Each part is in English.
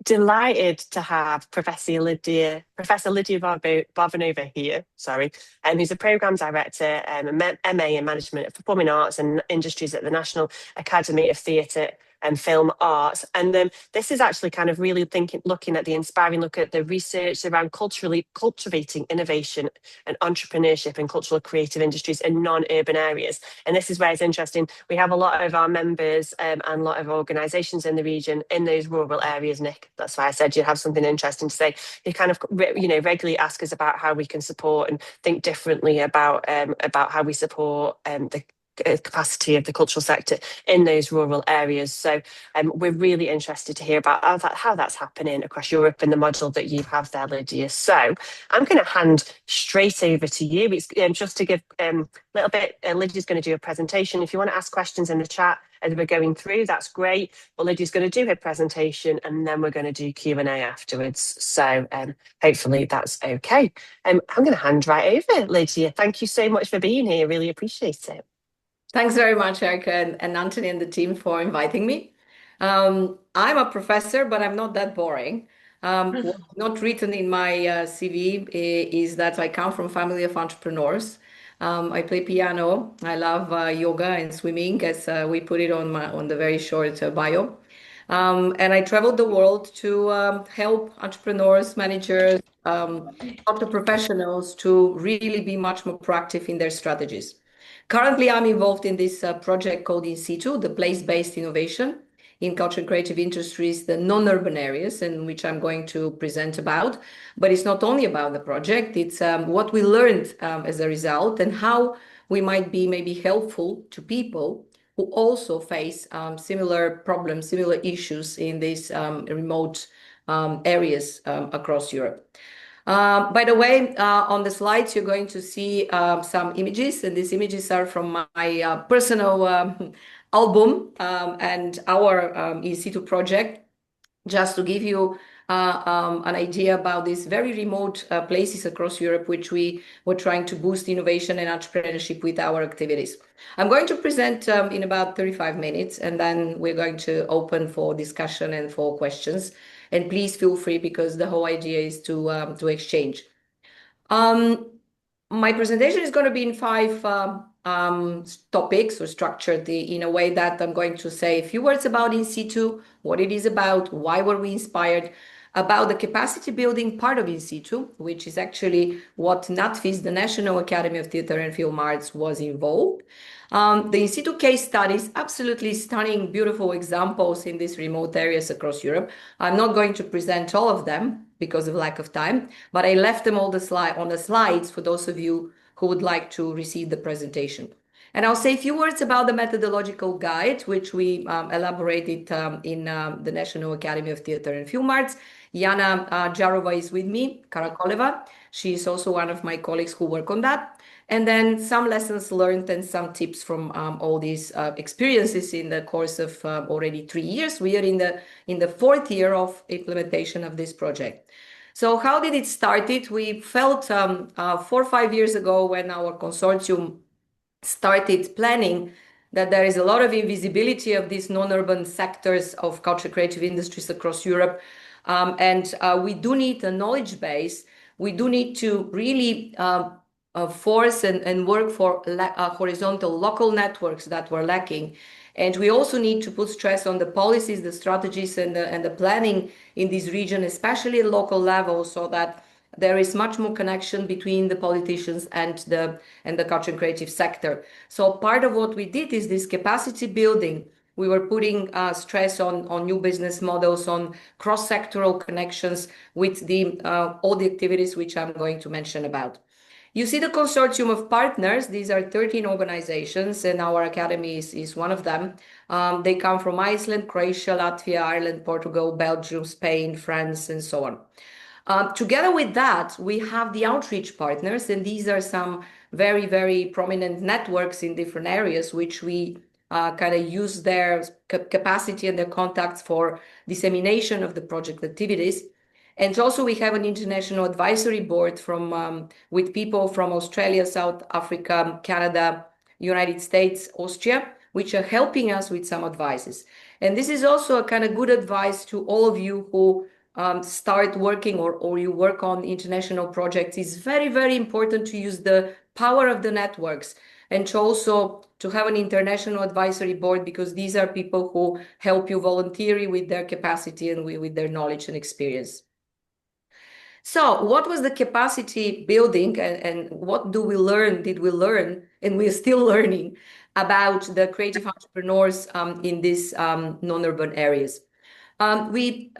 Delighted to have Professor Lidia Varbanova here, sorry, who's a Programme Director and MA in Management of Performing Arts and Industries at the National Academy of Theatre and Film Arts. And this is actually kind of really looking at the inspiring look at the research around cultivating innovation and entrepreneurship and cultural creative industries in non-urban areas. And this is where it's interesting. We have a lot of our members and a lot of organisations in the region in those rural areas, Nick. That's why I said you'd have something interesting to say. They kind of, regularly ask us about how we can support and think differently about how we support the capacity of the cultural sector in those rural areas. So we're really interested to hear about how that's happening across Europe and the model that you have there, Lidia. So I'm going to hand straight over to you. It's just to give a little bit, Lydia's going to do a presentation. If you want to ask questions in the chat as we're going through, that's great. But Lydia's going to do her presentation and then we're going to do Q&A afterwards. So hopefully that's okay. I'm going to hand right over, Lydia. Thank you so much for being here. Really appreciate it. Thanks very much, Erica and Anthony and the team for inviting me. I'm a professor, but I'm not that boring. What's not written in my CV is that I come from a family of entrepreneurs. I play piano. I love yoga and swimming, as we put it on the very short bio. And I traveled the world to help entrepreneurs, managers, other professionals to really be much more proactive in their strategies. Currently, I'm involved in this project called In Situ, the place-based innovation in culture and creative industries, the non-urban areas, in which I'm going to present about. But it's not only about the project, it's what we learned as a result and how we might be maybe helpful to people who also face similar problems, similar issues in these remote areas across Europe. By the way, on the slides, you're going to see some images, and these images are from my personal album and our In Situ project, just to give you an idea about these very remote places across Europe, which we were trying to boost innovation and entrepreneurship with our activities. I'm going to present in about 35 minutes, and then we're going to open for discussion and for questions. And please feel free, because the whole idea is to exchange. My presentation is going to be in 5 topics, or structured in a way that I'm going to say a few words about In Situ, what it is about, why were we inspired, about the capacity building part of In Situ, which is actually what NATFIS, the National Academy of Theatre and Film Arts, was involved. The In Situ case studies, absolutely stunning, beautiful examples in these remote areas across Europe. I'm not going to present all of them because of lack of time, but I left them all on the slides for those of you who would like to receive the presentation. And I'll say a few words about the methodological guide, which we elaborated in the National Academy of Theatre and Film Arts. Yana Jarova is with me, Karakoleva. She is also one of my colleagues who work on that. And then some lessons learned and some tips from all these experiences in the course of already 3 years. We are in the 4th year of implementation of this project. So how did it start? We felt 4 or 5 years ago, when our consortium started planning, that there is a lot of invisibility of these non-urban sectors of culture creative industries across Europe. And we do need a knowledge base. We do need to really force and work for horizontal local networks that were lacking. And we also need to put stress on the policies, the strategies, and the planning in this region, especially at local level, so that there is much more connection between the politicians and the culture and creative sector. So part of what we did is this capacity building. We were putting stress on new business models, on cross-sectoral connections with all the activities which I'm going to mention about. You see the consortium of partners. These are 13 organizations, and our academy is one of them. They come from Iceland, Croatia, Latvia, Ireland, Portugal, Belgium, Spain, France, and so on. Together with that, we have the outreach partners, and these are some very, very prominent networks in different areas, which we kind of use their capacity and their contacts for dissemination of the project activities. And also we have an international advisory board with people from Australia, South Africa, Canada, United States, Austria, which are helping us with some advices. And this is also a kind of good advice to all of you who start working or you work on international projects, it's very, very important to use the power of the networks and to also to have an international advisory board, because these are people who help you voluntarily with their capacity and with their knowledge and experience. So what was the capacity building, and what did we learn, and we're still learning about the creative entrepreneurs in these non-urban areas? We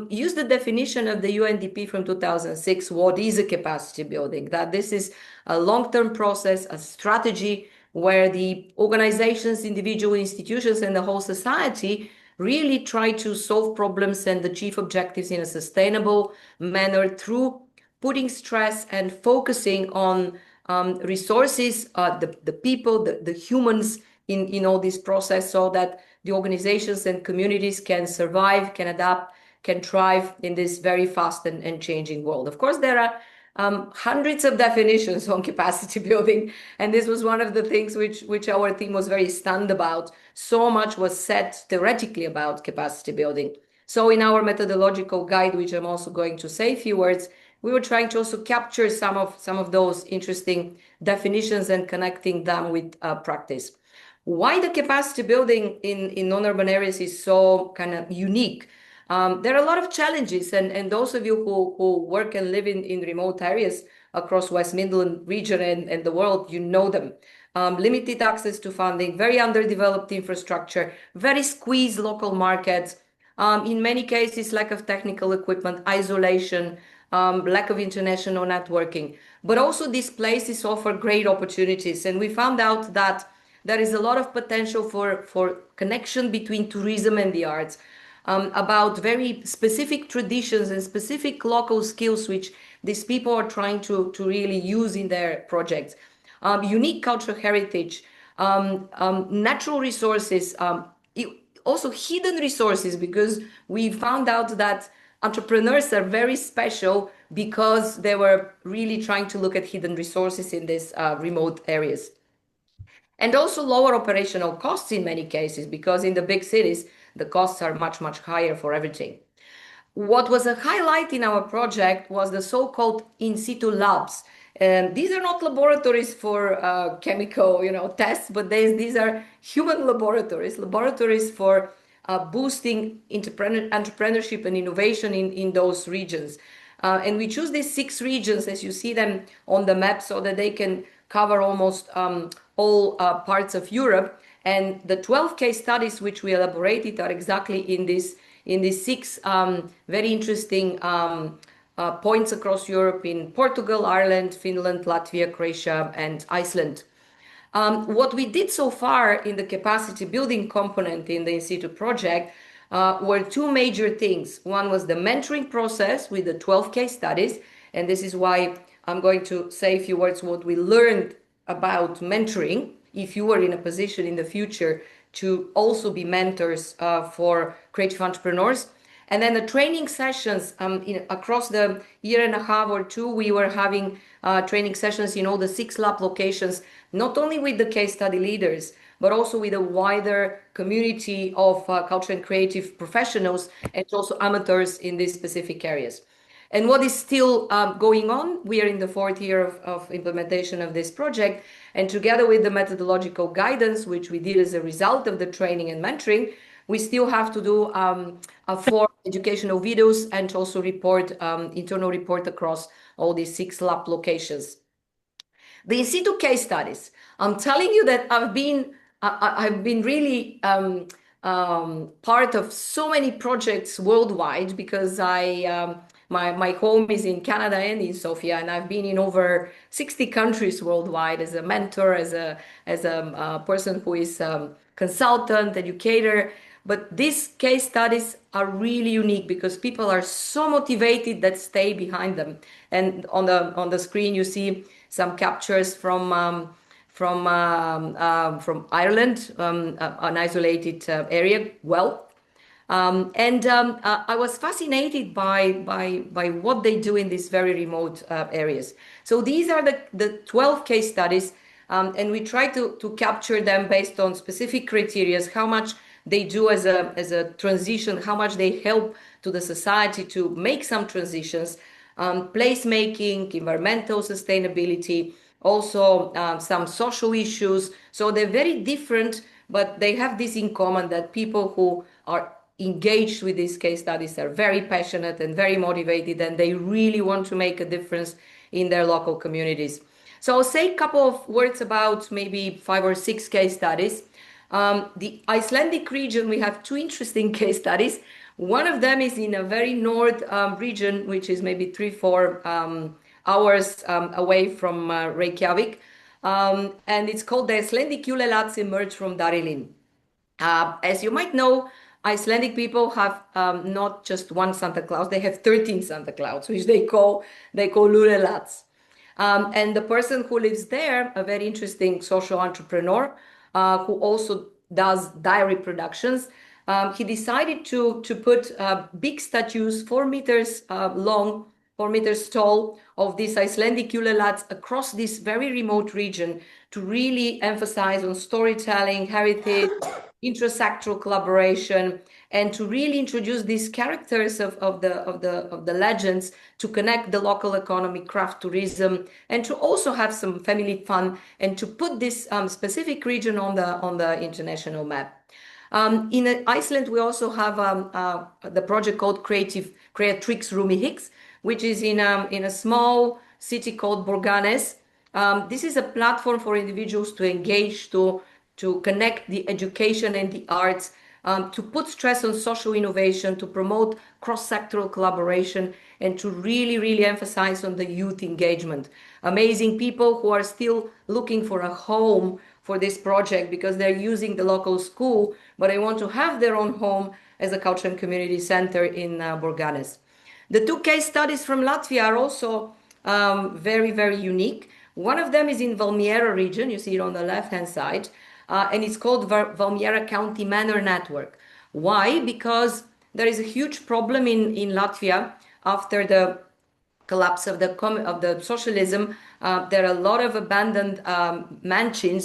used the definition of the UNDP from 2006. What is a capacity building? That this is a long-term process, a strategy where the organizations, individual institutions, and the whole society really try to solve problems and achieve objectives in a sustainable manner through putting stress and focusing on resources, the people, the humans in all this process, so that the organizations and communities can survive, can adapt, can thrive in this very fast and changing world. Of course, there are hundreds of definitions on capacity building, and this was one of the things which our team was very stunned about. So much was said theoretically about capacity building. So in our methodological guide, which I'm also going to say a few words, we were trying to also capture some of those interesting definitions and connecting them with practice. Why the capacity building in non-urban areas is so kind of unique? There are a lot of challenges, and those of you who work and live in remote areas across West Midlands region and the world, you know them. Limited access to funding, very underdeveloped infrastructure, very squeezed local markets, in many cases lack of technical equipment, isolation, lack of international networking. But also these places offer great opportunities, and we found out that there is a lot of potential for connection between tourism and the arts, about very specific traditions and specific local skills which these people are trying to really use in their projects. Unique cultural heritage, natural resources, also hidden resources, because we found out that entrepreneurs are very special because they were really trying to look at hidden resources in these remote areas. And also lower operational costs in many cases, because in the big cities, the costs are much, much higher for everything. What was a highlight in our project was the so-called in situ labs. These are not laboratories for chemical, tests, but these are human laboratories for boosting entrepreneurship and innovation in those regions. And we choose these 6 regions, as you see them on the map, so that they can cover almost all parts of Europe. And the 12 case studies which we elaborated are exactly in these 6 very interesting points across Europe, in Portugal, Ireland, Finland, Latvia, Croatia, and Iceland. What we did so far in the capacity building component in the In Situ project were 2 major things. One was the mentoring process with the 12 case studies, and this is why I'm going to say a few words what we learned about mentoring, if you were in a position in the future to also be mentors for creative entrepreneurs. And then the training sessions, across the year and a half or 2, we were having training sessions in all the 6 lab locations, not only with the case study leaders, but also with a wider community of culture and creative professionals, and also amateurs in these specific areas. And what is still going on, we are in the 4th year of implementation of this project, and together with the methodological guidance, which we did as a result of the training and mentoring, we still have to do 4 educational videos and also internal report across all these 6 lab locations. The in situ case studies. I'm telling you that I've been really part of so many projects worldwide, because my home is in Canada and in Sofia, and I've been in over 60 countries worldwide as a mentor, as a person who is consultant, educator. But these case studies are really unique because people are so motivated that stay behind them. And on the screen you see some captures from Ireland, an isolated area. I was fascinated by what they do in these very remote areas. So these are the 12 case studies, and we try to capture them based on specific criteria, how much they do as a transition, how much they help to the society to make some transitions, placemaking, environmental sustainability, also some social issues. So they're very different, but they have this in common, that people who are engaged with these case studies are very passionate and very motivated, and they really want to make a difference in their local communities. So I'll say a couple of words about maybe 5 or 6 case studies. The Icelandic region, we have 2 interesting case studies. One of them is in a very north region, which is maybe 3-4 hours away from Reykjavik. And it's called the Icelandic Julelats emerge from Darilin. As you might know, Icelandic people have not just one Santa Claus, they have 13 Santa Claus, which they call Julelats. And the person who lives there, a very interesting social entrepreneur, who also does dairy productions, he decided to put big statues, 4 meters long, 4 meters tall, of these Icelandic Julelats across this very remote region to really emphasize on storytelling, heritage, intersectoral collaboration, and to really introduce these characters of the legends to connect the local economy, craft tourism, and to also have some family fun, and to put this specific region on the international map. In Iceland, we also have the project called Creatrix Rumihix, which is in a small city called Borganes. This is a platform for individuals to engage, to connect the education and the arts, to put stress on social innovation, to promote cross-sectoral collaboration, and to really, really emphasize on the youth engagement. Amazing people who are still looking for a home for this project because they're using the local school, but they want to have their own home as a culture and community center in Borganes. The 2 case studies from Latvia are also very, very unique. One of them is in Valmiera region, you see it on the left-hand side, and it's called Valmiera County Manor Network. Why? Because there is a huge problem in Latvia after the collapse of the socialism. There are a lot of abandoned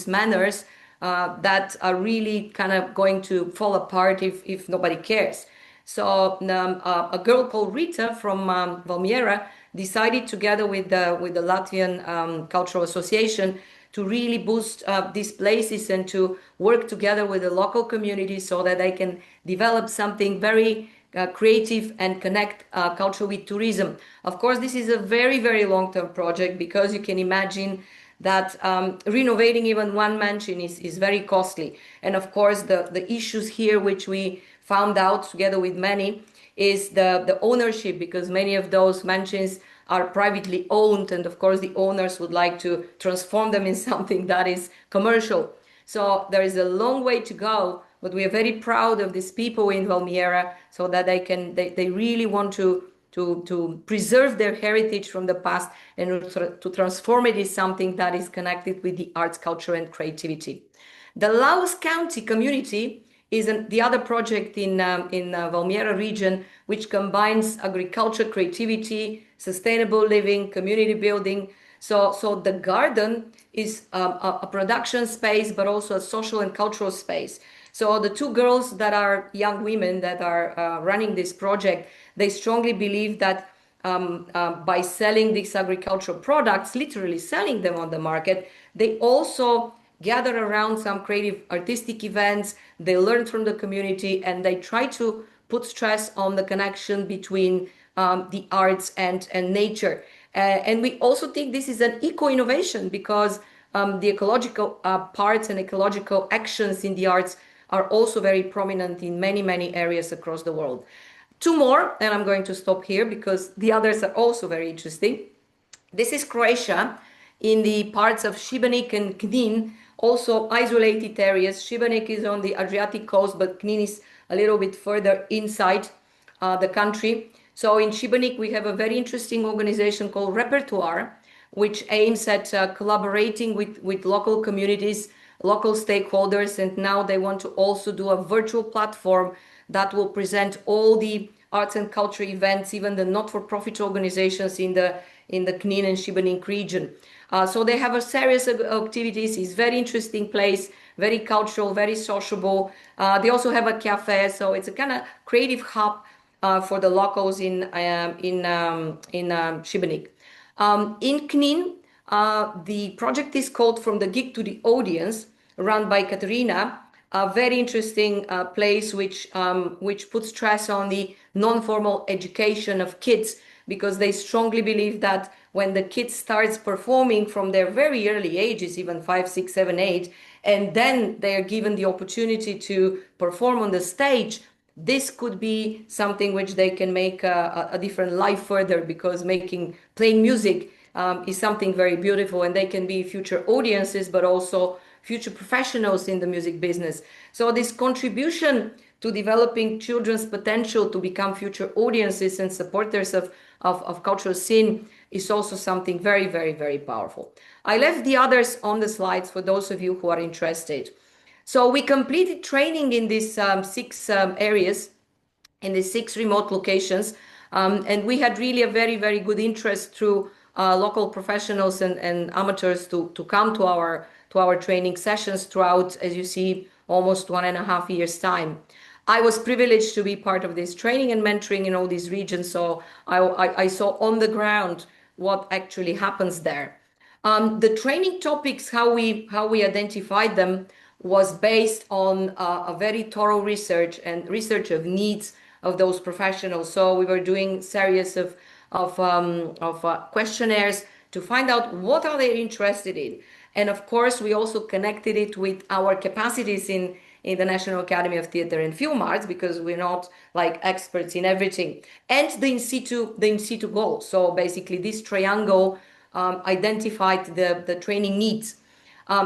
manors that are really kind of going to fall apart if nobody cares. So a girl called Rita from Valmiera decided, together with the Latvian Cultural Association, to really boost these places and to work together with the local community so that they can develop something very creative and connect culture with tourism. Of course, this is a very, very long-term project, because you can imagine that renovating even one mansion is very costly. And of course, the issues here, which we found out together with many, is the ownership, because many of those mansions are privately owned, and of course the owners would like to transform them in something that is commercial. So there is a long way to go, but we are very proud of these people in Valmiera, so that they really want to preserve their heritage from the past and to transform it into something that is connected with the arts, culture, and creativity. The Laos County community is the other project in Valmiera region, which combines agriculture, creativity, sustainable living, community building. So the garden is a production space, but also a social and cultural space. So the 2 girls that are young women that are running this project, they strongly believe that by selling these agricultural products, literally selling them on the market, they also gather around some creative artistic events, they learn from the community, and they try to put stress on the connection between the arts and nature. And we also think this is an eco-innovation, because the ecological parts and ecological actions in the arts are also very prominent in many, many areas across the world. 2 more, and I'm going to stop here because the others are also very interesting. This is Croatia, in the parts of Šibenik and Knin, also isolated areas. Šibenik is on the Adriatic coast, but Knin is a little bit further inside the country. So in Šibenik, we have a very interesting organization called Repertoire, which aims at collaborating with local communities, local stakeholders, and now they want to also do a virtual platform that will present all the arts and culture events, even the not-for-profit organizations in the Knin and Šibenik region. So they have a series of activities. It's a very interesting place, very cultural, very sociable. They also have a cafe, so it's a kind of creative hub for the locals in Šibenik. In Knin, the project is called From the Gig to the Audience, run by Katerina, a very interesting place which puts stress on the non-formal education of kids, because they strongly believe that when the kid starts performing from their very early ages, even 5, 6, 7, 8, and then they are given the opportunity to perform on the stage, this could be something which they can make a different life further, because playing music is something very beautiful, and they can be future audiences, but also future professionals in the music business. So this contribution to developing children's potential to become future audiences and supporters of cultural scene is also something very, very, very powerful. I left the others on the slides for those of you who are interested. So we completed training in these 6 areas, in these 6 remote locations, and we had really a very, very good interest through local professionals and amateurs to come to our training sessions throughout, as you see, almost 1.5 years' time. I was privileged to be part of this training and mentoring in all these regions, so I saw on the ground what actually happens there. The training topics, how we identified them, was based on a very thorough research of needs of those professionals. So we were doing series of questionnaires to find out what are they interested in. And of course, we also connected it with our capacities in the National Academy of Theatre and Film Arts, because we're not like experts in everything. And the in situ goal. So basically this triangle identified the training needs.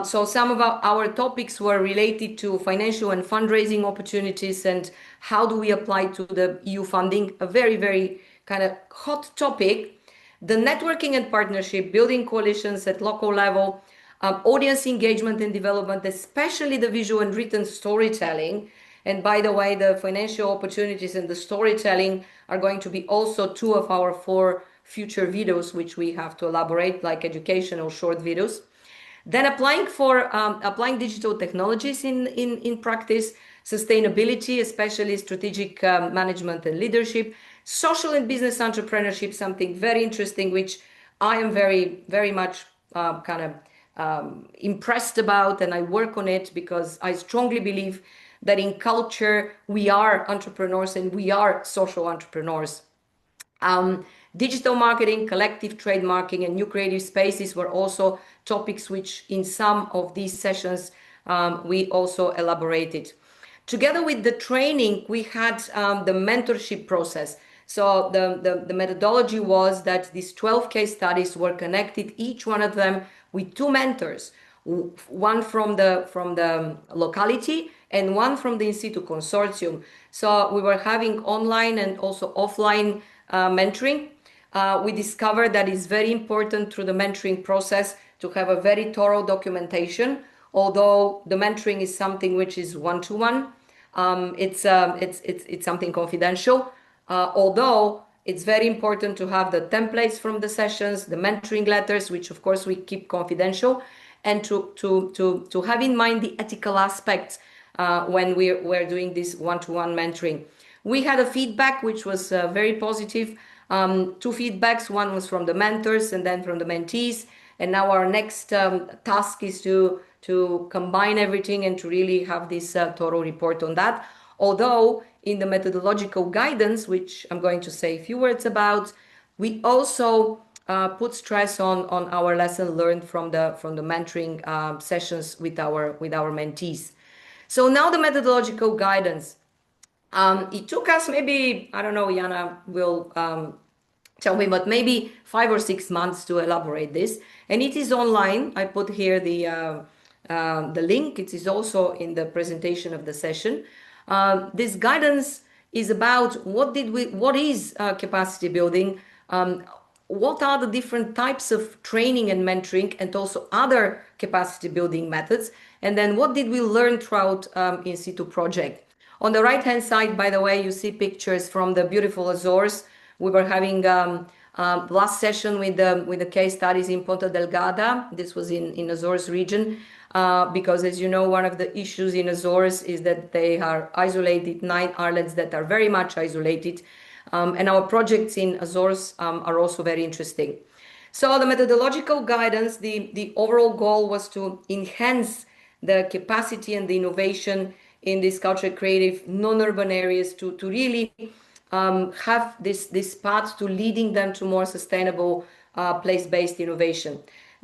So some of our topics were related to financial and fundraising opportunities and how do we apply to the EU funding, a very, very kind of hot topic. The networking and partnership, building coalitions at local level, audience engagement and development, especially the visual and written storytelling. And by the way, the financial opportunities and the storytelling are going to be also 2 of our 4 future videos, which we have to elaborate, like educational short videos. Then applying digital technologies in practice, sustainability, especially strategic management and leadership, social and business entrepreneurship, something very interesting, which I am very, very much impressed about, and I work on it because I strongly believe that in culture, we are entrepreneurs and we are social entrepreneurs. Digital marketing, collective trademarking, and new creative spaces were also topics which in some of these sessions we also elaborated. Together with the training, we had the mentorship process. So the methodology was that these 12 case studies were connected, each one of them with 2 mentors, one from the locality and one from the in situ consortium. So we were having online and also offline mentoring. We discovered that it's very important through the mentoring process to have a very thorough documentation. Although the mentoring is something which is one-to-one, it's something confidential. Although it's very important to have the templates from the sessions, the mentoring letters, which of course we keep confidential, and to have in mind the ethical aspects when we're doing this one-to-one mentoring. We had a feedback which was very positive. 2 feedbacks, one was from the mentors and then from the mentees. And now our next task is to combine everything and to really have this thorough report on that. Although in the methodological guidance, which I'm going to say a few words about, we also put stress on our lesson learned from the mentoring sessions with our mentees. So now the methodological guidance. It took us maybe, I don't know, Jana will tell me, but maybe 5 or 6 months to elaborate this. And it is online. I put here the link. It is also in the presentation of the session. This guidance is about what is capacity building, what are the different types of training and mentoring, and also other capacity building methods, and then what did we learn throughout in situ project. On the right hand side, by the way, you see pictures from the beautiful Azores. We were having last session with the case studies in Ponta Delgada. This was in Azores region, because as you know, one of the issues in Azores is that they are isolated, 9 islands that are very much isolated. And our projects in Azores are also very interesting. So the methodological guidance, the overall goal was to enhance the capacity and the innovation in these cultural creative non-urban areas to really have this path to leading them to more sustainable place-based innovation.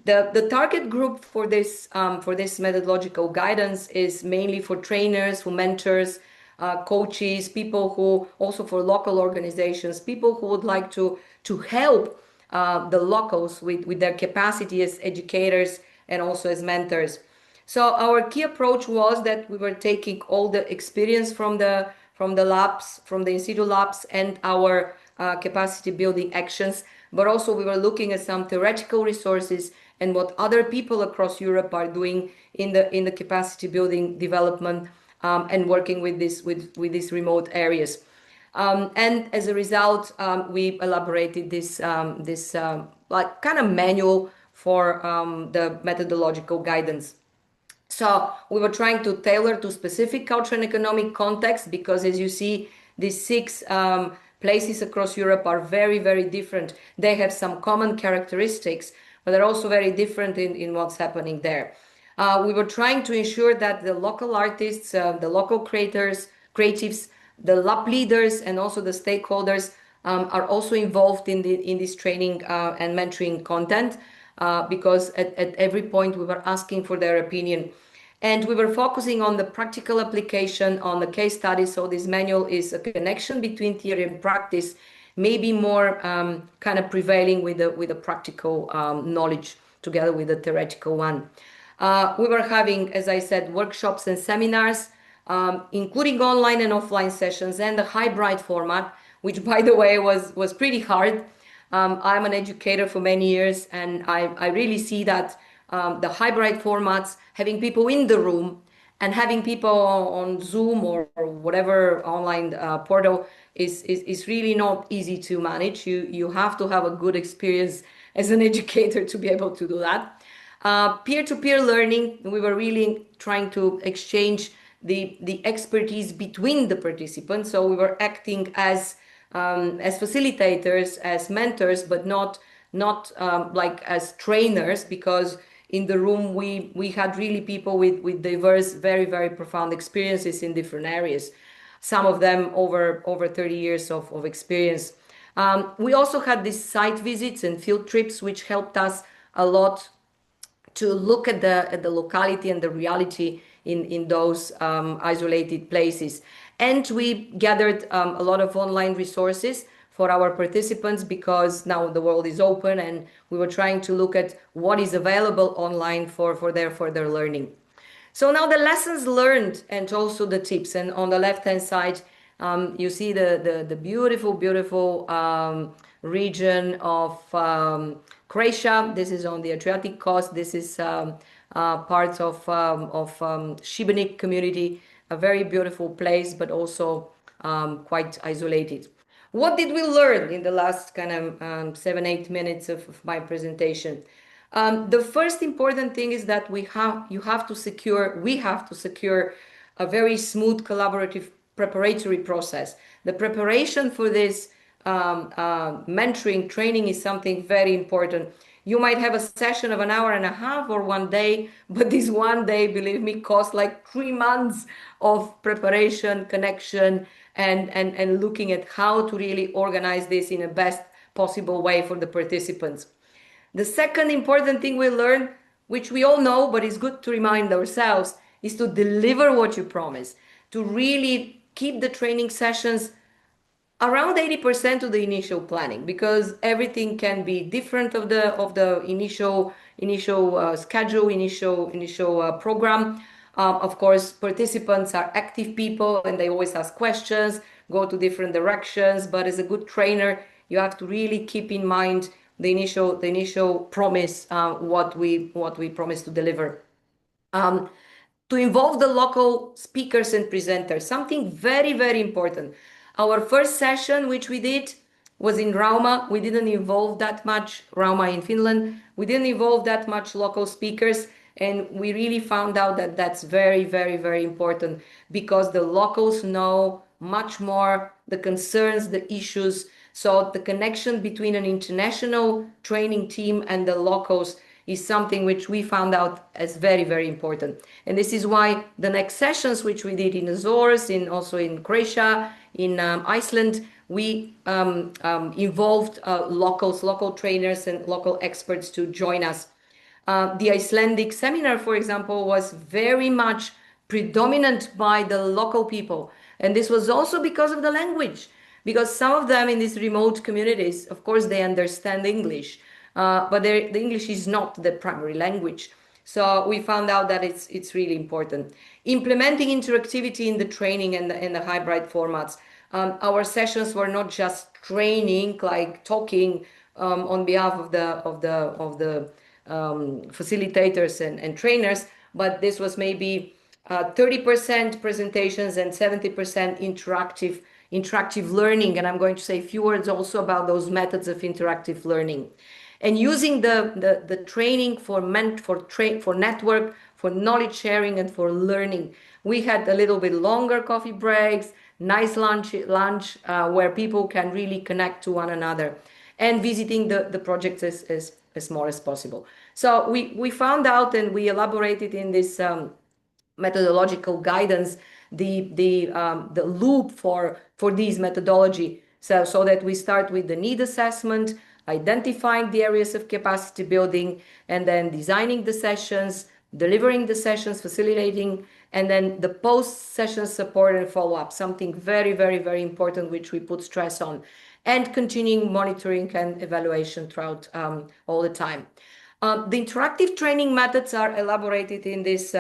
The target group for this methodological guidance is mainly for trainers, for mentors, coaches, people who also for local organizations, people who would like to help the locals with their capacity as educators and also as mentors. So our key approach was that we were taking all the experience from the labs, from the in situ labs, and our capacity building actions, but also we were looking at some theoretical resources and what other people across Europe are doing in the capacity building development and working with these remote areas. And as a result, we elaborated this like kind of manual for the methodological guidance. So we were trying to tailor to specific cultural and economic context because, as you see, these 6 places across Europe are very, very different. They have some common characteristics, but they're also very different in what's happening there. We were trying to ensure that the local artists, the local creatives, the lab leaders, and also the stakeholders are also involved in this training and mentoring content because at every point we were asking for their opinion. And we were focusing on the practical application, on the case study. So this manual is a connection between theory and practice, maybe more kind of prevailing with the practical knowledge together with the theoretical one. We were having, as I said, workshops and seminars, including online and offline sessions, and the hybrid format, which, by the way, was pretty hard. I'm an educator for many years, and I really see that the hybrid formats, having people in the room and having people on Zoom or whatever online portal is really not easy to manage. You have to have a good experience as an educator to be able to do that. Peer-to-peer learning, we were really trying to exchange the expertise between the participants. So we were acting as facilitators, as mentors, but not like as trainers, because in the room we had really people with diverse, very, very profound experiences in different areas. Some of them over 30 years of experience. We also had these site visits and field trips, which helped us a lot to look at the locality and the reality in those isolated places. And we gathered a lot of online resources for our participants because now the world is open and we were trying to look at what is available online for their learning. So now the lessons learned and also the tips. And on the left-hand side, you see the beautiful, beautiful region of Croatia. This is on the Adriatic coast. This is part of Šibenik community, a very beautiful place, but also quite isolated. What did we learn in the last kind of 7-8 minutes of my presentation? The first important thing is that we have to secure a very smooth collaborative preparatory process. The preparation for this mentoring training is something very important. You might have a session of an hour and a half or one day, but this one day, believe me, costs like 3 months of preparation, connection, and looking at how to really organize this in the best possible way for the participants. The second important thing we learned, which we all know, but it's good to remind ourselves, is to deliver what you promise, to really keep the training sessions around 80% of the initial planning, because everything can be different of the initial schedule, initial program. Of course, participants are active people and they always ask questions, go to different directions. But as a good trainer, you have to really keep in mind the initial promise, what we promise to deliver. To involve the local speakers and presenters, something very, very important. Our first session, which we did, was in Rauma. We didn't involve that much, Rauma in Finland. We didn't involve that much local speakers. And we really found out that that's very, very, very important, because the locals know much more the concerns, the issues. So the connection between an international training team and the locals is something which we found out as very, very important. And this is why the next sessions, which we did in Azores, also in Croatia, in Iceland, we involved local trainers and local experts to join us. The Icelandic seminar, for example, was very much predominant by the local people. And this was also because of the language, because some of them in these remote communities, of course, they understand English, but the English is not the primary language. So we found out that it's really important. Implementing interactivity in the training and the hybrid formats. Our sessions were not just training, like talking on behalf of the facilitators and trainers, but this was maybe 30% presentations and 70% interactive learning. And I'm going to say a few words also about those methods of interactive learning. And using the training for network, for knowledge sharing, and for learning. We had a little bit longer coffee breaks, nice lunch where people can really connect to one another, and visiting the projects as more as possible. So we found out, and we elaborated in this methodological guidance the loop for these methodology, so that we start with the need assessment, identifying the areas of capacity building, and then designing the sessions, delivering the sessions, facilitating, and then the post-session support and follow-up, something very, very, very important, which we put stress on, and continuing monitoring and evaluation throughout all the time. The interactive training methods are elaborated in this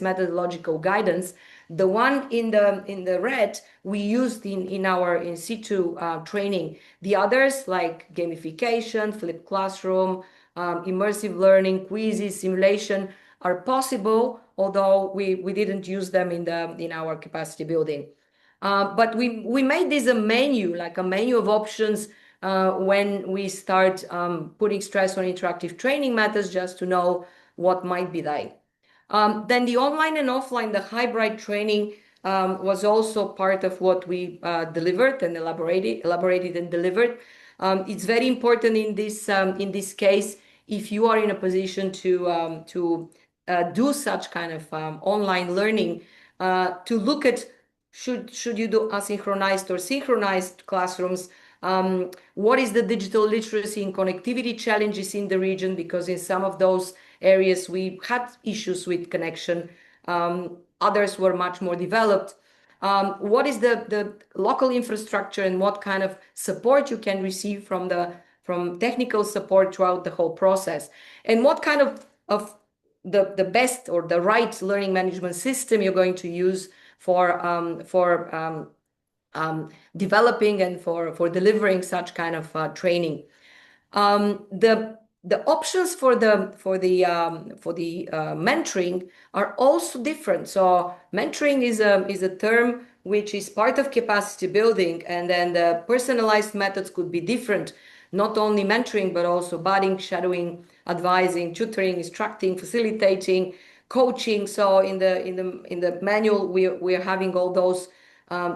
methodological guidance. The one in the red we used in our in situ training. The others, like gamification, flipped classroom, immersive learning, quizzes, simulation, are possible, although we didn't use them in our capacity building. But we made this a menu, like a menu of options when we start putting stress on interactive training methods, just to know what might be there. Then the online and offline, the hybrid training was also part of what we delivered and elaborated and delivered. It's very important in this case, if you are in a position to do such kind of online learning, to look at should you do asynchronized or synchronized classrooms. What is the digital literacy and connectivity challenges in the region? Because in some of those areas we had issues with connection. Others were much more developed. What is the local infrastructure, and what kind of support you can receive from technical support throughout the whole process? And what kind of the best or the right learning management system you're going to use for developing and for delivering such kind of training. The options for the mentoring are also different. So mentoring is a term which is part of capacity building, and then the personalized methods could be different. Not only mentoring, but also budding, shadowing, advising, tutoring, instructing, facilitating, coaching. So in the manual, we are having all those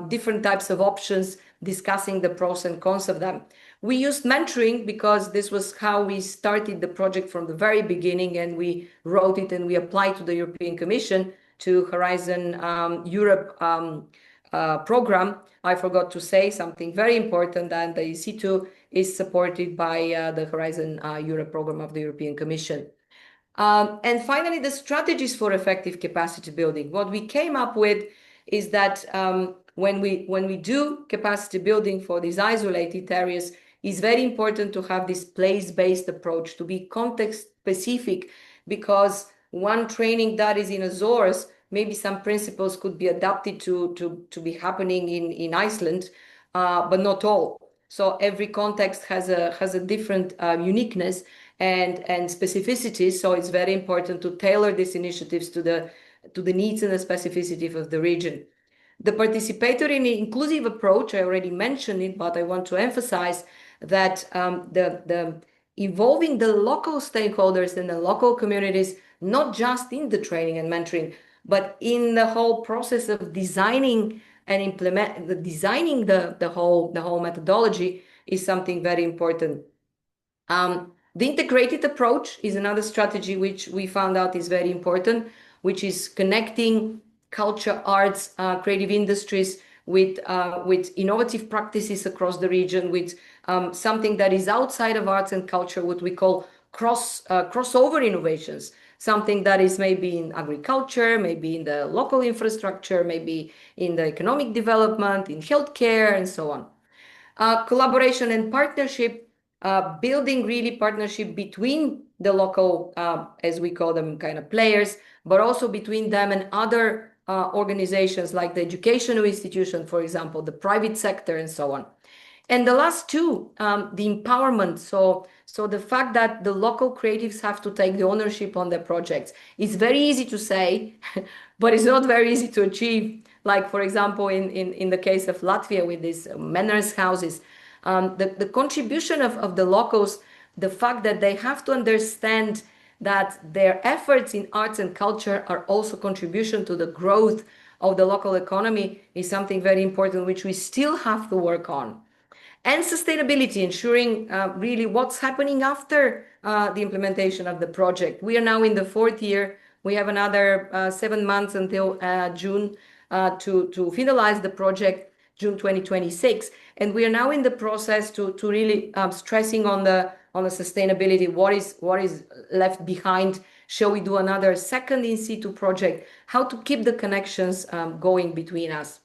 different types of options, discussing the pros and cons of them. We used mentoring because this was how we started the project from the very beginning, and we wrote it and we applied to the European Commission, to Horizon Europe program. I forgot to say something very important, that the IN SITU is supported by the Horizon Europe program of the European Commission. And finally, the strategies for effective capacity building. What we came up with is that when we do capacity building for these isolated areas, it's very important to have this place-based approach, to be context-specific, because one training that is in Azores, maybe some principles could be adapted to be happening in Iceland, but not all. So every context has a different uniqueness and specificity. So it's very important to tailor these initiatives to the needs and the specificity of the region. The participatory and inclusive approach, I already mentioned it, but I want to emphasize that the involving the local stakeholders and the local communities, not just in the training and mentoring, but in the whole process of designing and designing the whole methodology is something very important. The integrated approach is another strategy which we found out is very important, which is connecting culture, arts, creative industries with innovative practices across the region, with something that is outside of arts and culture, what we call crossover innovations, something that is maybe in agriculture, maybe in the local infrastructure, maybe in the economic development, in healthcare, and so on. Collaboration and partnership, building really partnership between the local, as we call them, kind of players, but also between them and other organizations like the educational institution, for example, the private sector, and so on. And the last two, the empowerment. So the fact that the local creatives have to take the ownership on their projects is very easy to say, but it's not very easy to achieve. Like, for example, in the case of Latvia with these manners houses, the contribution of the locals, the fact that they have to understand that their efforts in arts and culture are also contribution to the growth of the local economy is something very important, which we still have to work on. And sustainability, ensuring really what's happening after the implementation of the project. We are now in the 4th year. We have another 7 months until June to finalize the project, June 2026. And we are now in the process to really stressing on the sustainability, what is left behind. Shall we do another second in situ project? How to keep the connections going between us.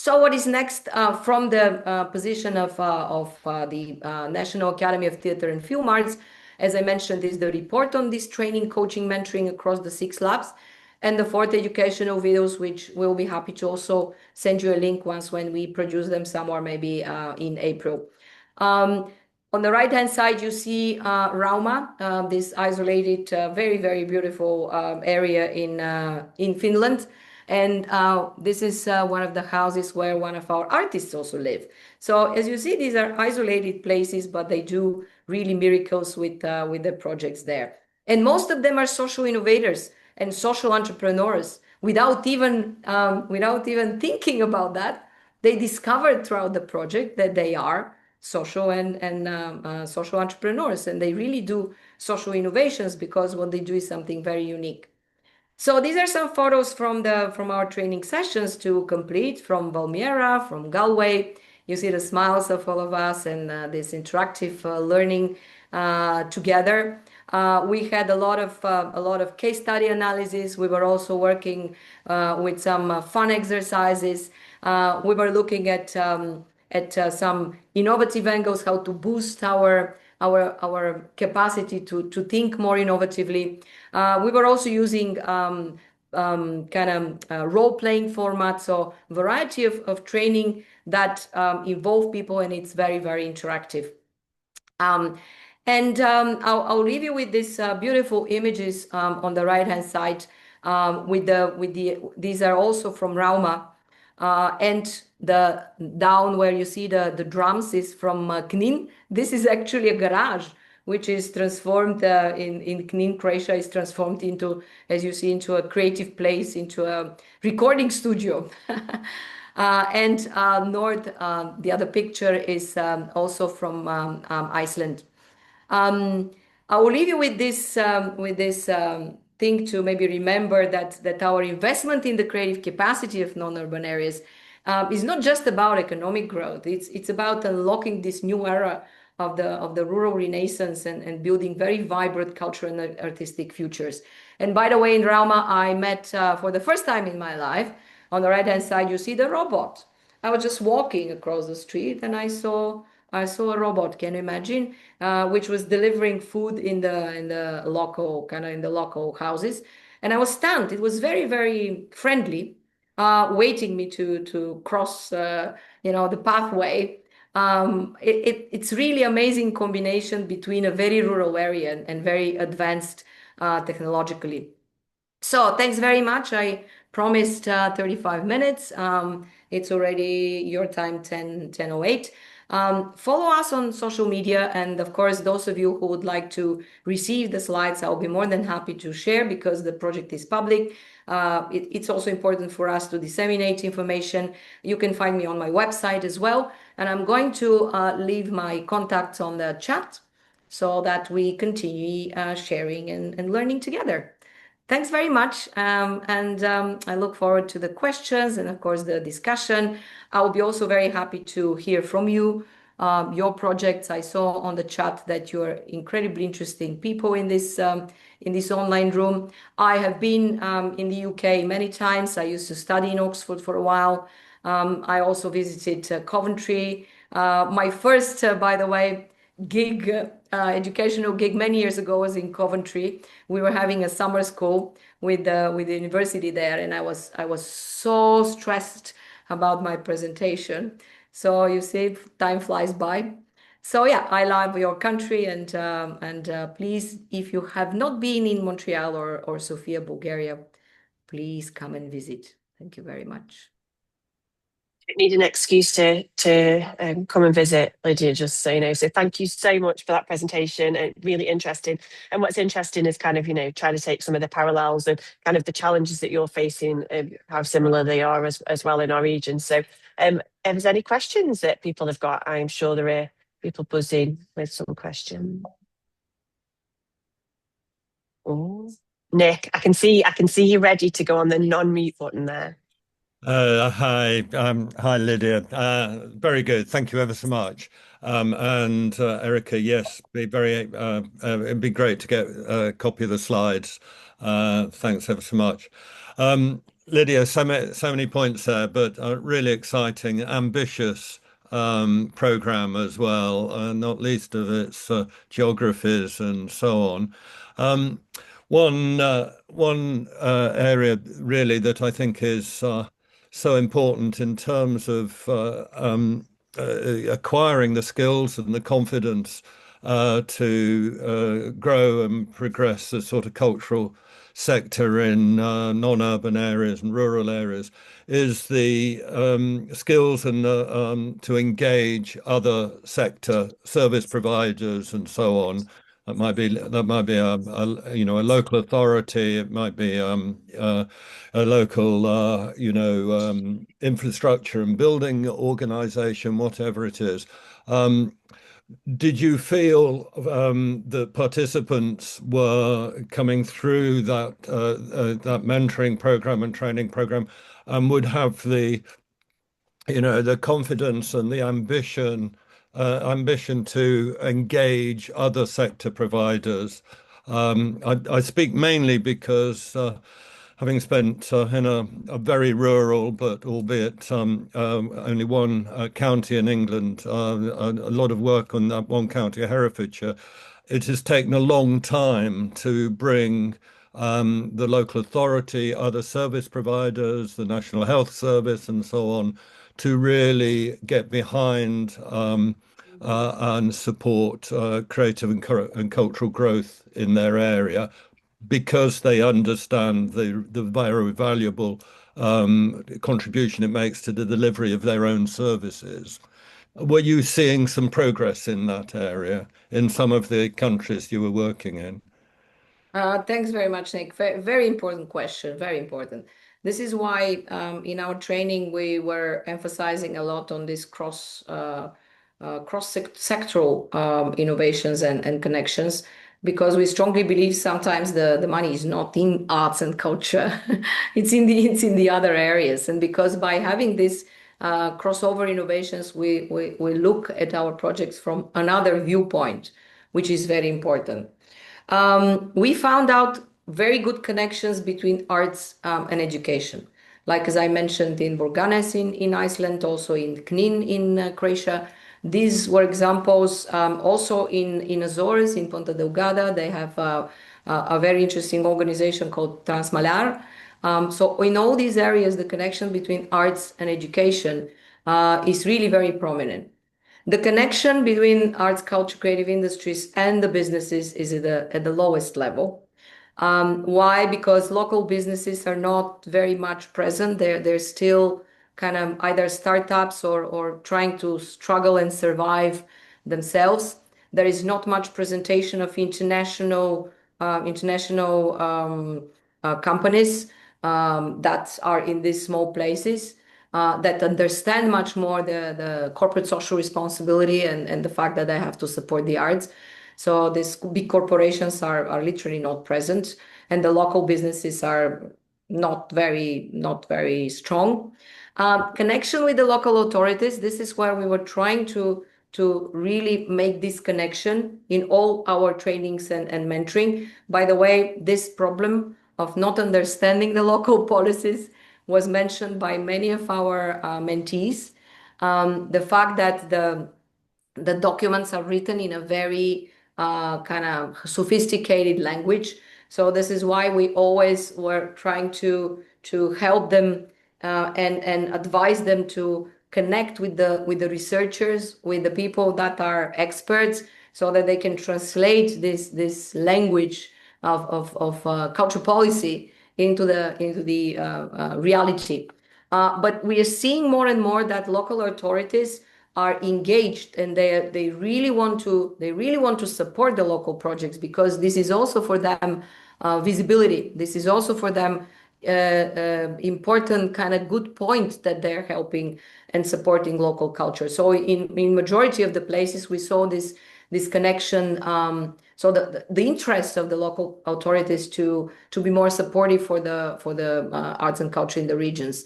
So what is next from the position of the National Academy of Theatre and Film Arts, as I mentioned, is the report on this training, coaching, mentoring across the 6 labs, and the 4 educational videos, which we'll be happy to also send you a link when we produce them somewhere, maybe in April. On the right-hand side, you see Rauma, this isolated, very, very beautiful area in Finland. And this is one of the houses where one of our artists also live. So as you see, these are isolated places, but they do really miracles with their projects there. And most of them are social innovators and social entrepreneurs. Without even thinking about that, they discovered throughout the project that they are social and social entrepreneurs, and they really do social innovations because what they do is something very unique. So these are some photos from our training sessions to complete from Valmiera, from Galway. You see the smiles of all of us and this interactive learning together. We had a lot of case study analysis. We were also working with some fun exercises. We were looking at some innovative angles, how to boost our capacity to think more innovatively. We were also using kind of role-playing format, so variety of training that involve people, and it's very, very interactive. I'll leave you with these beautiful images on the right-hand side. These are also from Rauma, and the down where you see the drums is from Knin. This is actually a garage which is transformed in Knin, Croatia, is transformed into, as you see, into a creative place, into a recording studio. And north, the other picture is also from Iceland. I will leave you with this thing to maybe remember that our investment in the creative capacity of non-urban areas is not just about economic growth. It's about unlocking this new era of the rural renaissance and building very vibrant cultural and artistic futures. And by the way, in Rauma, I met for the first time in my life, on the right-hand side, you see the robot. I was just walking across the street and I saw a robot, can you imagine, which was delivering food in the local houses. And I was stunned. It was very, very friendly, waiting me to cross the pathway. It's really amazing combination between a very rural area and very advanced technologically. So thanks very much. I promised 35 minutes. It's already your time, 10:08. Follow us on social media. And of course, those of you who would like to receive the slides, I'll be more than happy to share because the project is public. It's also important for us to disseminate information. You can find me on my website as well. And I'm going to leave my contacts on the chat so that we continue sharing and learning together. Thanks very much. I look forward to the questions and, of course, the discussion. I will be also very happy to hear from you, your projects. I saw on the chat that you're incredibly interesting people in this online room. I have been in the UK many times. I used to study in Oxford for a while. I also visited Coventry. My first, by the way, gig, educational gig many years ago was in Coventry. We were having a summer school with the university there, and I was so stressed about my presentation. So you see, time flies by. So yeah, I love your country, and please, if you have not been in Montreal or Sofia, Bulgaria, please come and visit. Thank you very much. Need an excuse to come and visit, Lydia, just so you know. So thank you so much for that presentation. Really interesting. And what's interesting is kind of, trying to take some of the parallels and kind of the challenges that you're facing and how similar they are as well in our region. So if there's any questions that people have got, I'm sure there are people buzzing with some questions. Oh, Nick, I can see you ready to go on the non-mute button there. Hi, Lydia. Very good. Thank you ever so much. And Erica, yes, it'd be great to get a copy of the slides. Thanks ever so much. Lydia, so many points there, but really exciting, ambitious program as well, not least of its geographies and so on. One area really that I think is so important in terms of acquiring the skills and the confidence to grow and progress the sort of cultural sector in non-urban areas and rural areas is the skills and to engage other sector service providers and so on. That might be a local authority. It might be a local infrastructure and building organization, whatever it is. Did you feel that participants were coming through that mentoring program and training program and would have the confidence and the ambition to engage other sector providers? I speak mainly because having spent in a very rural, but albeit only one county in England, a lot of work on that one county, Herefordshire, it has taken a long time to bring the local authority, other service providers, the National Health Service, and so on, to really get behind and support creative and cultural growth in their area, because they understand the very valuable contribution it makes to the delivery of their own services. Were you seeing some progress in that area in some of the countries you were working in? Thanks very much, Nick. Very important question, very important. This is why in our training we were emphasizing a lot on this cross-sectoral innovations and connections, because we strongly believe sometimes the money is not in arts and culture, it's in the other areas. And because by having this crossover innovations, we look at our projects from another viewpoint, which is very important. We found out very good connections between arts and education. Like as I mentioned in Burganes in Iceland, also in Knin in Croatia. These were examples also in Azores, in Ponta Delgada. They have a very interesting organization called Transmalar. So in all these areas, the connection between arts and education is really very prominent. The connection between arts, culture, creative industries and the businesses is at the lowest level. Why? Because local businesses are not very much present. They're still kind of either startups or trying to struggle and survive themselves. There is not much presentation of international companies that are in these small places that understand much more the corporate social responsibility and the fact that they have to support the arts. So these big corporations are literally not present, and the local businesses are not very strong. Connection with the local authorities, this is where we were trying to really make this connection in all our trainings and mentoring. By the way, this problem of not understanding the local policies was mentioned by many of our mentees. The fact that the documents are written in a very kind of sophisticated language. So this is why we always were trying to help them and advise them to connect with the researchers, with the people that are experts, so that they can translate this language of culture policy into the reality. But we are seeing more and more that local authorities are engaged, and they really want to support the local projects, because this is also for them visibility. This is also for them important kind of good point that they're helping and supporting local culture. So in majority of the places we saw this connection. So the interest of the local authorities to be more supportive for the arts and culture in the regions.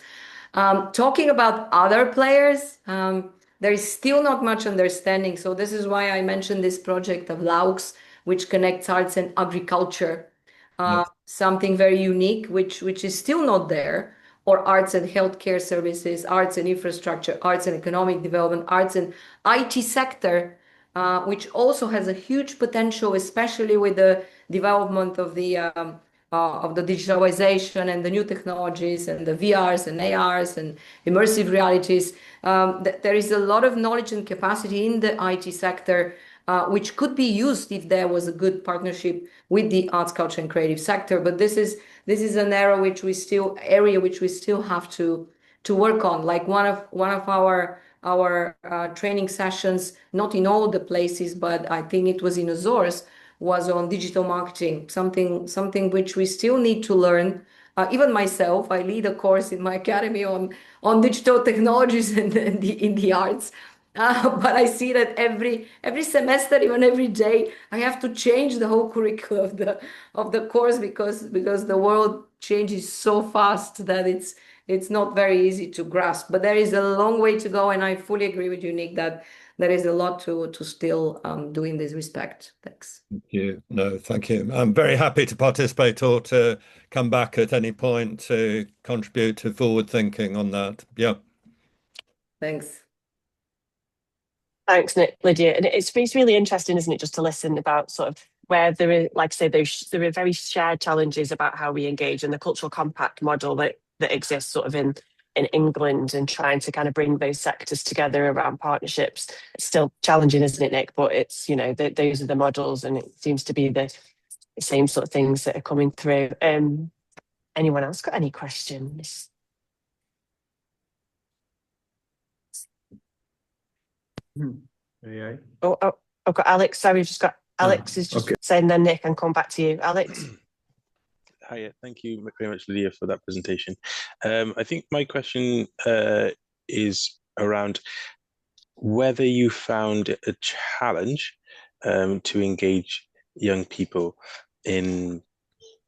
Talking about other players, there is still not much understanding. So this is why I mentioned this project of LAUX, which connects arts and agriculture. Something very unique, which is still not there, or arts and healthcare services, arts and infrastructure, arts and economic development, arts and IT sector, which also has a huge potential, especially with the development of the digitalization and the new technologies and the VRs and ARs and immersive realities. There is a lot of knowledge and capacity in the IT sector, which could be used if there was a good partnership with the arts, culture, and creative sector. But this is an area which we still have to work on. Like one of our training sessions, not in all the places, but I think it was in Azores, was on digital marketing, something which we still need to learn. Even myself, I lead a course in my academy on digital technologies and in the arts. But I see that every semester, even every day, I have to change the whole curriculum of the course because the world changes so fast that it's not very easy to grasp. But there is a long way to go, and I fully agree with you, Nick, that there is a lot to still do in this respect. Thanks. Thank you. No, thank you. I'm very happy to participate or to come back at any point to contribute to forward thinking on that. Yeah. Thanks. Thanks, Lydia. And it's really interesting, isn't it, just to listen about sort of where there are, like I say, there are very shared challenges about how we engage, and the cultural compact model that exists sort of in England, and trying to kind of bring those sectors together around partnerships. It's still challenging, isn't it, Nick? But it's, those are the models, and it seems to be the same sort of things that are coming through. Anyone else got any questions? Oh, I've got Alex. Sorry, we've just got Alex is just saying then Nick, and come back to you, Alex. Hiya, thank you very much, Lydia, for that presentation. I think my question is around whether you found it a challenge to engage young people in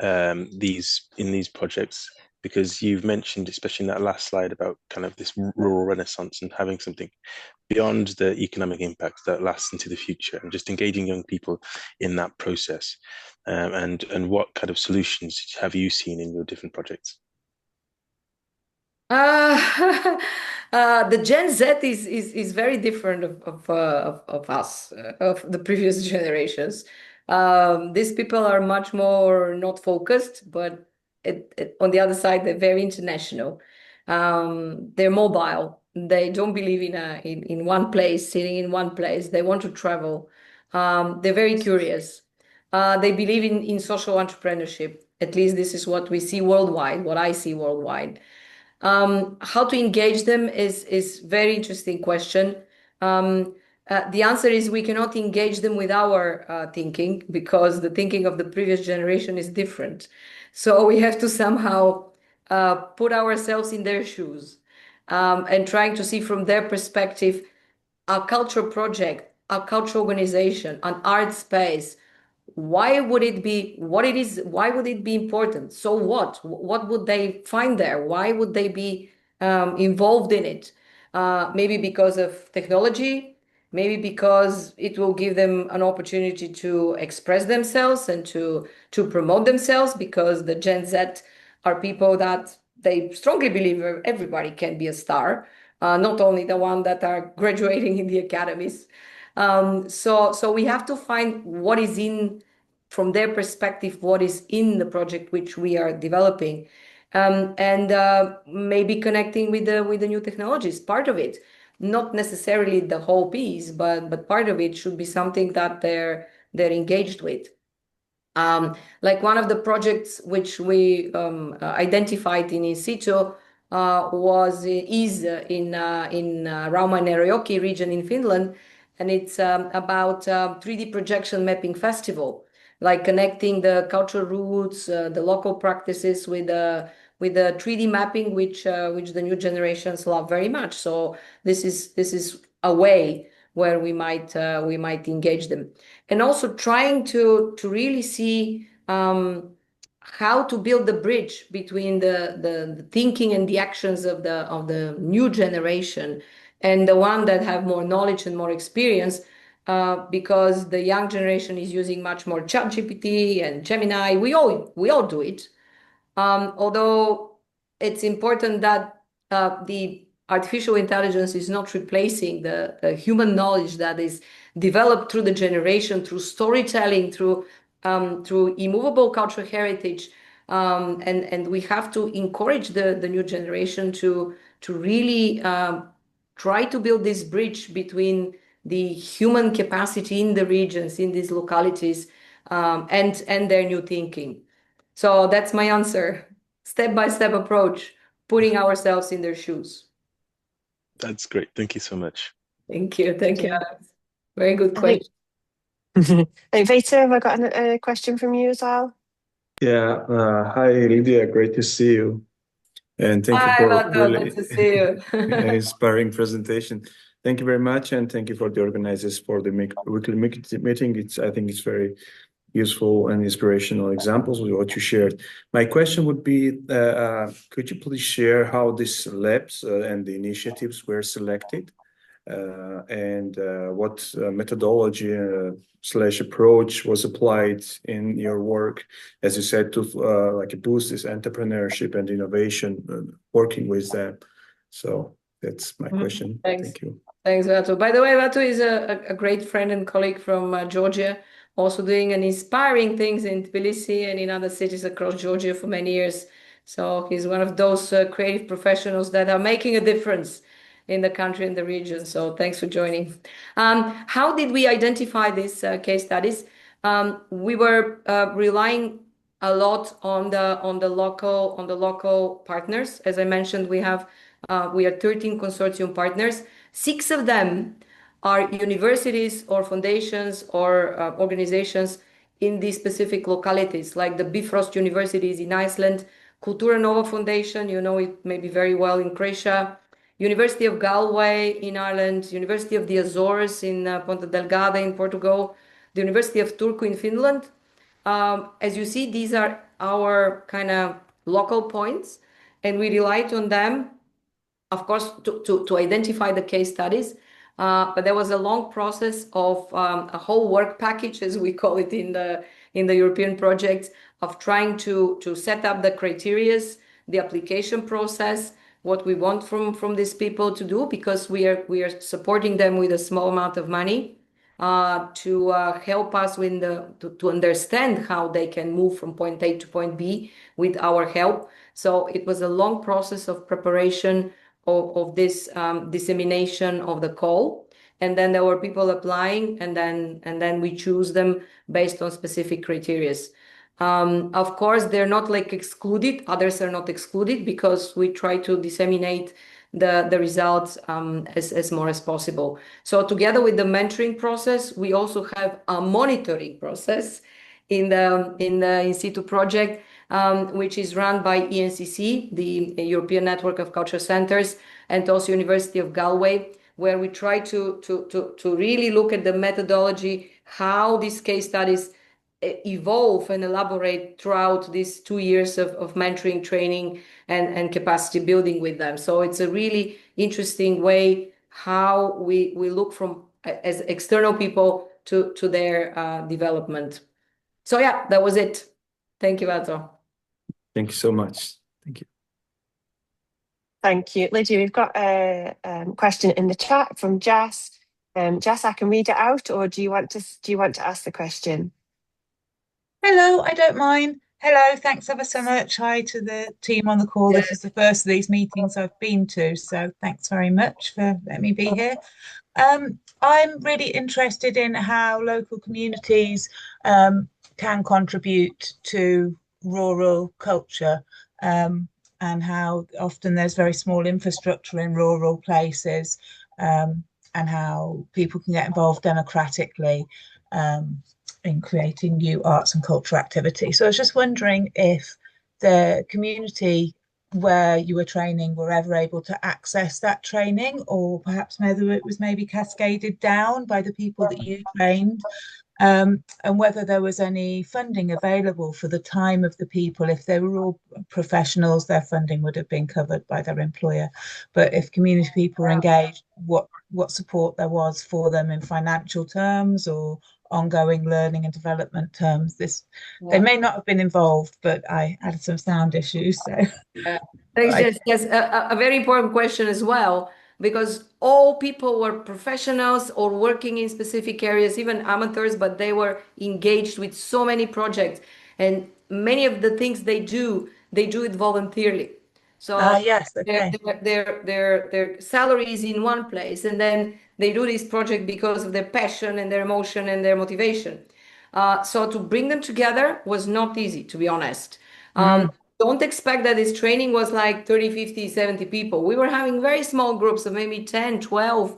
these projects, because you've mentioned, especially in that last slide, about kind of this rural renaissance and having something beyond the economic impact that lasts into the future, and just engaging young people in that process. And what kind of solutions have you seen in your different projects? The Gen Z is very different of us, of the previous generations. These people are much more not focused, but on the other side, they're very international. They're mobile. They don't believe in one place, sitting in one place. They want to travel. They're very curious. They believe in social entrepreneurship. At least this is what we see worldwide, what I see worldwide. How to engage them is very interesting question. The answer is we cannot engage them with our thinking, because the thinking of the previous generation is different. So we have to somehow put ourselves in their shoes, and trying to see from their perspective a cultural project, a cultural organization, an art space. Why would it be what it is? Why would it be important? So what would they find there? Why would they be involved in it? Maybe because of technology, maybe because it will give them an opportunity to express themselves and to promote themselves, because the Gen Z are people that they strongly believe everybody can be a star, not only the one that are graduating in the academies. So we have to find what is in, from their perspective, what is in the project which we are developing, and maybe connecting with the new technologies. Part of it, not necessarily the whole piece, but part of it should be something that they're engaged with. Like one of the projects which we identified in situ is in Rauma and Eurajoki region in Finland, and it's about 3D projection mapping festival, like connecting the cultural roots, the local practices with the 3D mapping, which the new generations love very much. So this is a way where we might engage them, and also trying to really see how to build the bridge between the thinking and the actions of the new generation and the one that have more knowledge and more experience, because the young generation is using much more ChatGPT and Gemini. We all do it, although it's important that the artificial intelligence is not replacing the human knowledge that is developed through the generation, through storytelling, through immovable cultural heritage, and we have to encourage the new generation to really try to build this bridge between the human capacity in the regions, in these localities, and their new thinking. So that's my answer. Step-by-step approach, putting ourselves in their shoes. That's great. Thank you so much. Thank you. Thank you, Alex. Very good I question. think, Vita, have I got a question from you as well? Yeah. Hi, Lidia. Great to see you. And thank you Hi, for Vato. really Good to see you. inspiring presentation. Thank you very much, and thank you for the organizers for the weekly meeting. I think it's very useful and inspirational examples of what you shared. My question would be, could you please share how these labs and the initiatives were selected, and what methodology / approach was applied in your work, as you said, to like boost this entrepreneurship and innovation, working with them. So that's my question. Thanks. Thank you. Thanks, Vato. By the way, Vato is a great friend and colleague from Georgia, also doing an inspiring things in Tbilisi and in other cities across Georgia for many years. So he's one of those creative professionals that are making a difference in the country and the region. So thanks for joining. How did we identify these case studies? We were relying a lot on the local partners. As I mentioned, we are 13 consortium partners. 6 of them are universities or foundations or organizations in these specific localities, like the Bifrost universities in Iceland, Kultura Nova Foundation, you know it maybe very well, in Croatia, University of Galway in Ireland, University of the Azores in Ponta Delgada in Portugal, the University of Turku in Finland. As you see, these are our kind of local points, and we relied on them, of course, to identify the case studies. But there was a long process of a whole work package, as we call it in the European projects, of trying to set up the criterias, the application process, what we want from these people to do, because we are supporting them with a small amount of money to help us to understand how they can move from point A to point B with our help. So it was a long process of preparation of this dissemination of the call, and then there were people applying, and then we choose them based on specific criteria. Of course, they're not like excluded. Others are not excluded because we try to disseminate the results as more as possible. So together with the mentoring process, we also have a monitoring process in the in situ project, which is run by ENCC, the European Network of Culture Centers, and also University of Galway, where we try to really look at the methodology, how these case studies evolve and elaborate throughout these 2 years of mentoring, training, and capacity building with them. So it's a really interesting way how we look from as external people to their development. So yeah, that was it. Thank you, Vato. Thank you so much. Thank you. Thank you. Lydia, we've got a question in the chat from Jess. Jess, I can read it out, or do you want to ask the question? Hello, I don't mind. Hello, thanks ever so much. Hi to the team on the call. This is the first of these meetings I've been to, so thanks very much for letting me be here. I'm really interested in how local communities can contribute to rural culture, and how often there's very small infrastructure in rural places, and how people can get involved democratically in creating new arts and cultural activity. So I was just wondering if the community where you were training were ever able to access that training, or perhaps whether it was maybe cascaded down by the people that you trained, and whether there was any funding available for the time of the people. If they were all professionals, their funding would have been covered by their employer. But if community people were engaged, what support there was for them in financial terms or ongoing learning and development terms. They may not have been involved, but I had some sound issues. So thanks, Jess. Yes, a very important question as well, because all people were professionals or working in specific areas, even amateurs, but they were engaged with so many projects, and many of the things they do it voluntarily. So yes, okay. their salary is in one place, and then they do this project because of their passion and their emotion and their motivation. So to bring them together was not easy, to be honest. Don't expect that this training was like 30, 50, 70 people. We were having very small groups of maybe 10, 12,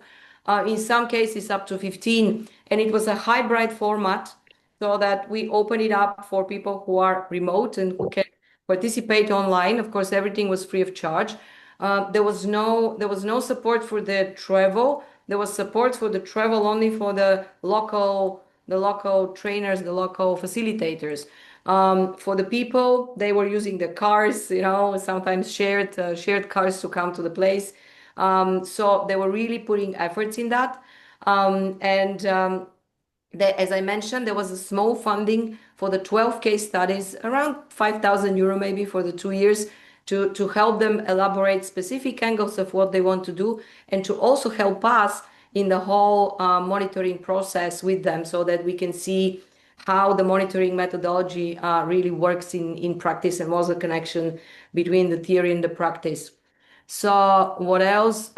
in some cases up to 15. And it was a hybrid format, so that we open it up for people who are remote and who can participate online. Of course, everything was free of charge. There was no support for the travel. There was support for the travel only for the local trainers, the local facilitators. For the people, they were using the cars, sometimes shared cars to come to the place. So they were really putting efforts in that. As I mentioned, there was a small funding for the 12 case studies, around 5,000 euro maybe for the 2 years, to help them elaborate specific angles of what they want to do, and to also help us in the whole monitoring process with them, so that we can see how the monitoring methodology really works in practice, and what's the connection between the theory and the practice. So what else?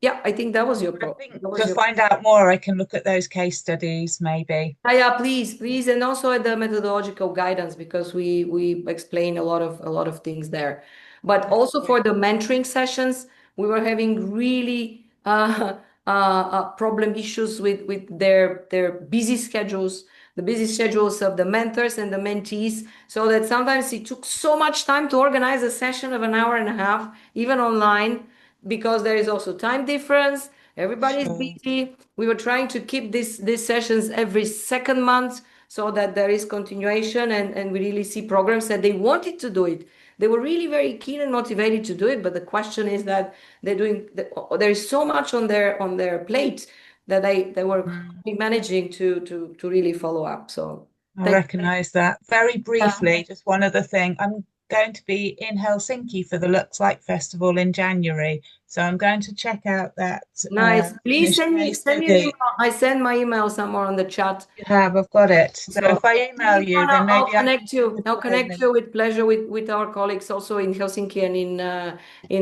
Yeah, I think that was your problem. To find out more, I can look at those case studies, maybe. Yeah, please, and also at the methodological guidance, because we explain a lot of things there. But also for the mentoring sessions, we were having really problem issues with their busy schedules, the busy schedules of the mentors and the mentees, so that sometimes it took so much time to organize a session of an hour and a half, even online, because there is also time difference. Everybody's busy. We were trying to keep these sessions every second month, so that there is continuation, and we really see programs that they wanted to do it. They were really very keen and motivated to do it, but the question is that there is so much on their plate that they were managing to really follow up. So I recognize that. Very briefly, just one other thing. I'm going to be in Helsinki for the Lux Light Festival in January, so I'm going to check out that. Nice. Please send me an email. I send my email somewhere on the chat. You have, I've got it. So if I email you, then maybe I'll connect you with pleasure with our colleagues also in Helsinki and in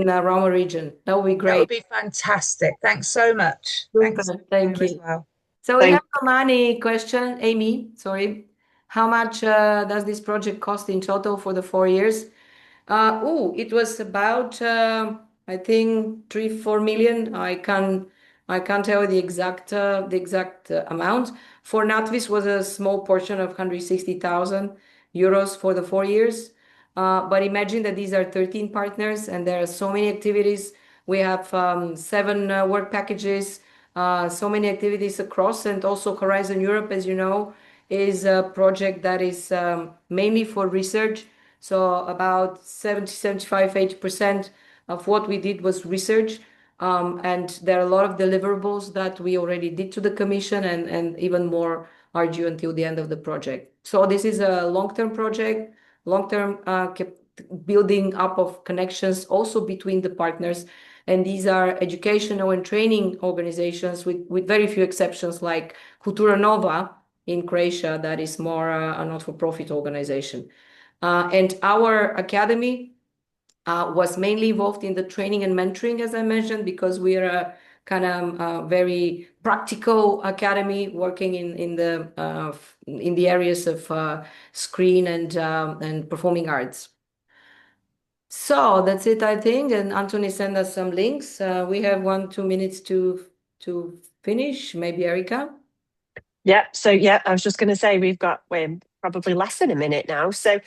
the Rauma region. That would be great. That would be fantastic. Thanks so much. Thank you. As well. So we have a money question, Amy. Sorry. How much does this project cost in total for the 4 years? It was about I think 3-4 million. I can't tell you the exact amount. For Natvis was a small portion of 160,000 euros for the 4 years. But imagine that these are 13 partners and there are so many activities. We have 7 work packages, so many activities across, and also Horizon Europe, as you know, is a project that is mainly for research. So about 70, 75, 80% of what we did was research. And there are a lot of deliverables that we already did to the commission, and even more are due until the end of the project. So this is a long-term project, long-term building up of connections also between the partners. And these are educational and training organizations with very few exceptions, like Kultura Nova in Croatia, that is more a not-for-profit organization. And our academy was mainly involved in the training and mentoring, as I mentioned, because we are a kind of very practical academy working in the areas of screen and performing arts. So that's it, I think. And Anthony sent us some links. We have 1-2 minutes to finish. Maybe Erica. Yeah, so I was just going to say we're probably less than a minute now. So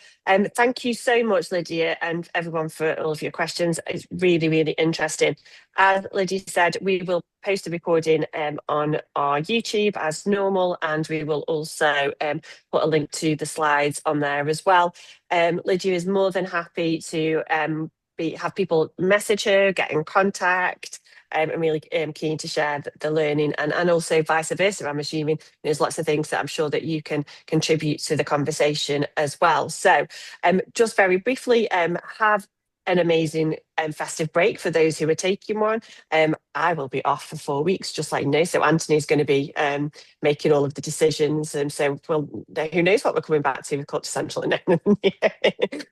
thank you so much, Lydia, and everyone for all of your questions. It's really, really interesting. As Lydia said, we will post the recording on our YouTube as normal, and we will also put a link to the slides on there as well. Lydia is more than happy to have people message her, get in contact. I'm really keen to share the learning, and also vice versa. I'm assuming there's lots of things that I'm sure that you can contribute to the conversation as well. So just very briefly, have an amazing festive break for those who are taking one. I will be off for 4 weeks, just like you know. So Anthony's going to be making all of the decisions, and so who knows what we're coming back to with Culture Central in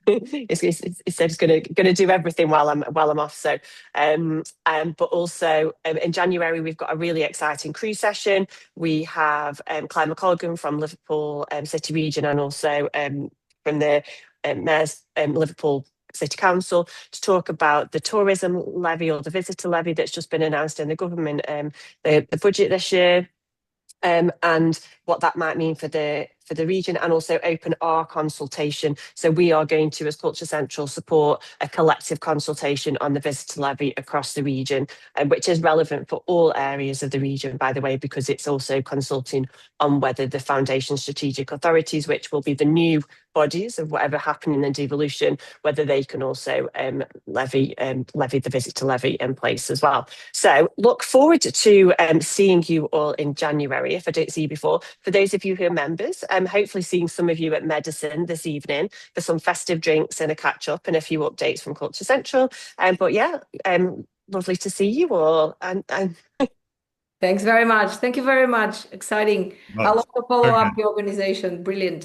He said he's going to do everything while I'm off. So but also in January we've got a really exciting crew session. We have Claire McColgan from Liverpool City Region, and also from the Mayor's Liverpool City Council, to talk about the tourism levy, or the visitor levy, that's just been announced in the government, the budget this year, and what that might mean for the region, and also open our consultation. So we are going to, as Culture Central, support a collective consultation on the visitor levy across the region, which is relevant for all areas of the region, by the way, because it's also consulting on whether the Foundation Strategic Authorities, which will be the new bodies of whatever happened in the devolution, whether they can also levy the visitor levy in place as well. So look forward to seeing you all in January, if I don't see you before. For those of you who are members, hopefully seeing some of you at Medicine this evening for some festive drinks and a catch up and a few updates from Culture Central. But yeah, lovely to see you all. And thanks very much. Thank you very much. Exciting. I'll also follow up the organization. Brilliant.